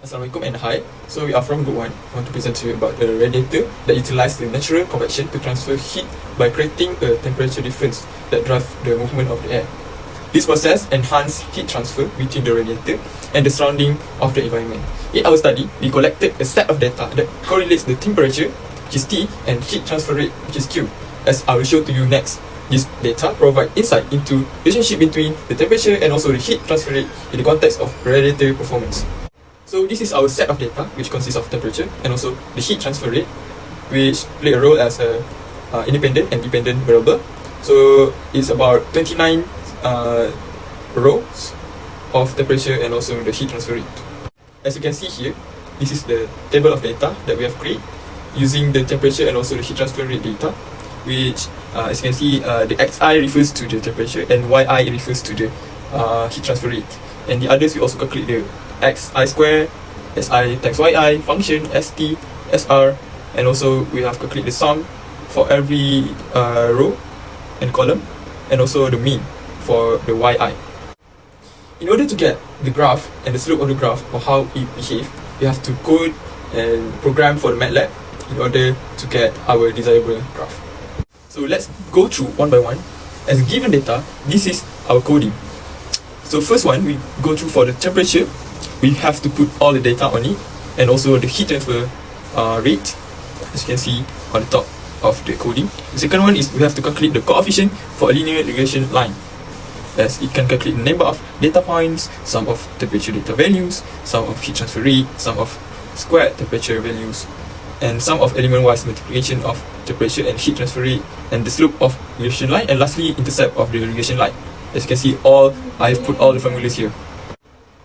Assalamualaikum and hi. So we are from Group 1. I want to present to you about the radiator that utilizes the natural convection to transfer heat by creating a temperature difference that drives the movement of the air. This process enhances heat transfer between the radiator and the surrounding of the environment. In our study, we collected a set of data that correlates the temperature, which is T, and heat transfer rate, which is Q, as I will show to you next. This data provide insight into the relationship between the temperature and also the heat transfer rate in the context of radiator performance. So this is our set of data, which consists of temperature and also the heat transfer rate, which play a role as a independent and dependent variable. So it's about 29 rows of temperature and also the heat transfer rate. As you can see here, this is the table of data that we have created using the temperature and also the heat transfer rate data, which as you can see, the xi refers to the temperature and yi refers to the heat transfer rate, and the others we also calculate the xi square, si times yi function, st, sr, and also we have calculate the sum for every row and column, and also the mean for the yi. In order to get the graph and the slope of the graph or how it behaves, we have to code and program for the MATLAB in order to get our desirable graph. So let's go through one by one. As given data, this is our coding. So first one, we go through for the temperature. We have to put all the data on it, and also the heat transfer rate, as you can see on the top of the coding. The second one is we have to calculate the coefficient for a linear regression line, as it can calculate the number of data points, sum of temperature data values, sum of heat transfer rate, sum of squared temperature values, and sum of element-wise multiplication of temperature and heat transfer rate, and the slope of regression line, and lastly intercept of the regression line. As you can see, I have put all the formulas here.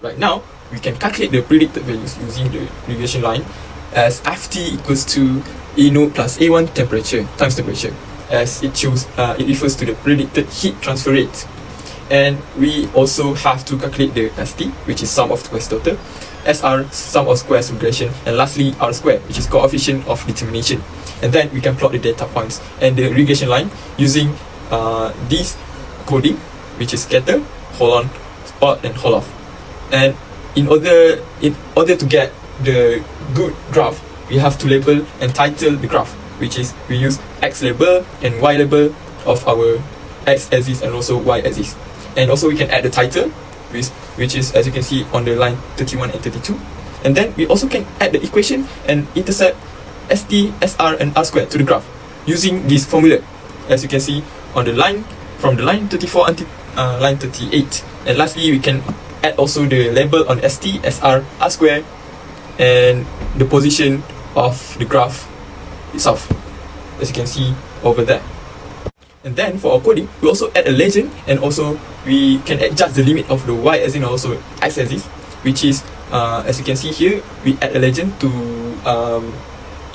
Right now, we can calculate the predicted values using the regression line, as ft equals to A0 plus A1 temperature times temperature, as it refers to the predicted heat transfer rate. And we also have to calculate the st, which is sum of squares total, sr, sum of squares regression, and lastly r squared, which is coefficient of determination. And then we can plot the data points and the regression line using this coding, which is scatter, hold on, spot, and hold off. And in order to get the good graph, we have to label and title the graph, which is we use x label and y label of our x axis and also y axis. And also we can add the title, which is, as you can see, on the line 31 and 32. And then we also can add the equation and intercept st, sr, and r squared to the graph using this formula, as you can see on the line from the line 34 until line 38. And lastly, we can add also the label on st, sr, r squared, and the position of the graph itself, as you can see over there. And then for our coding, we also add a legend, and also we can adjust the limit of the y-axis and also x-axis, which is, as you can see here, we add a legend to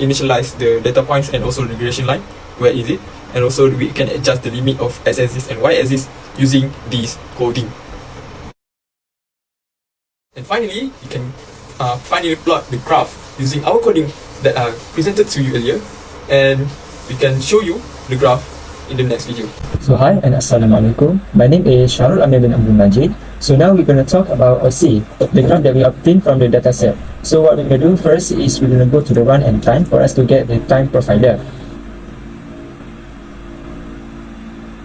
initialize the data points and also regression line, where is it, and also we can adjust the limit of x-axis and y-axis using this coding. And finally, you can finally plot the graph using our coding that I presented to you earlier, and we can show you the graph in the next video. So hi and Assalamualaikum. My name is Sharul Amir bin Abdul Majid. So now we're going to talk about or see the graph that we obtained from the data set. So what we're going to do first is we're going to go to the run and time for us to get the time profiler.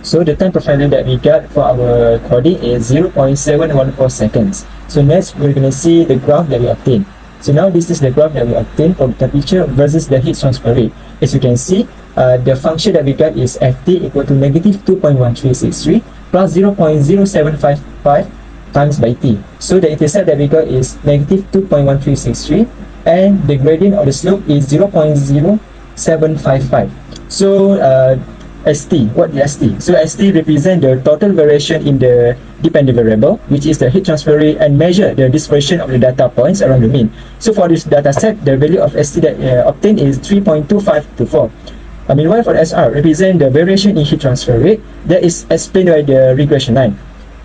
So the time profiler that we got for our coding is 0.714 seconds. So next we're going to see the graph that we obtained. So now this is the graph that we obtained for the temperature versus the heat transfer rate. As you can see, the function that we got is ft equal to negative 2.1363 plus 0.0755 times by t. So the intercept that we got is negative 2.1363, and the gradient of the slope is 0.0755. So st, what is st? So st represents the total variation in the dependent variable, which is the heat transfer rate, and measure the dispersion of the data points around the mean. So for this data set, the value of st that obtained is 3.2524. Meanwhile, for SR, represent the variation in heat transfer rate that is explained by the regression line.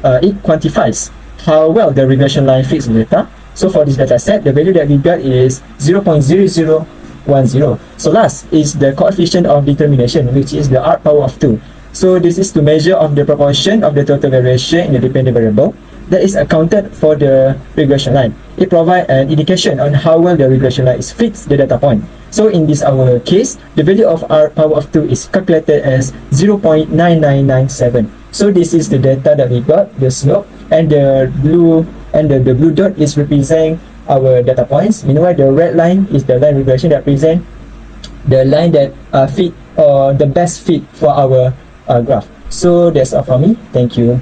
It quantifies how well the regression line fits the data. So for this data set, the value that we got is 0.0010. So last is the coefficient of determination, which is the r power of 2. So this is to measure of the proportion of the total variation in the dependent variable that is accounted for the regression line. It provides an indication on how well the regression line is fits the data point. So in this our case, the value of r power of 2 is calculated as 0.9997. So this is the data that we got, the slope, and the blue dot is representing our data points. Meanwhile, the red line is the line regression that represent the line that fit or the best fit for our graph. So that's all from me. Thank you.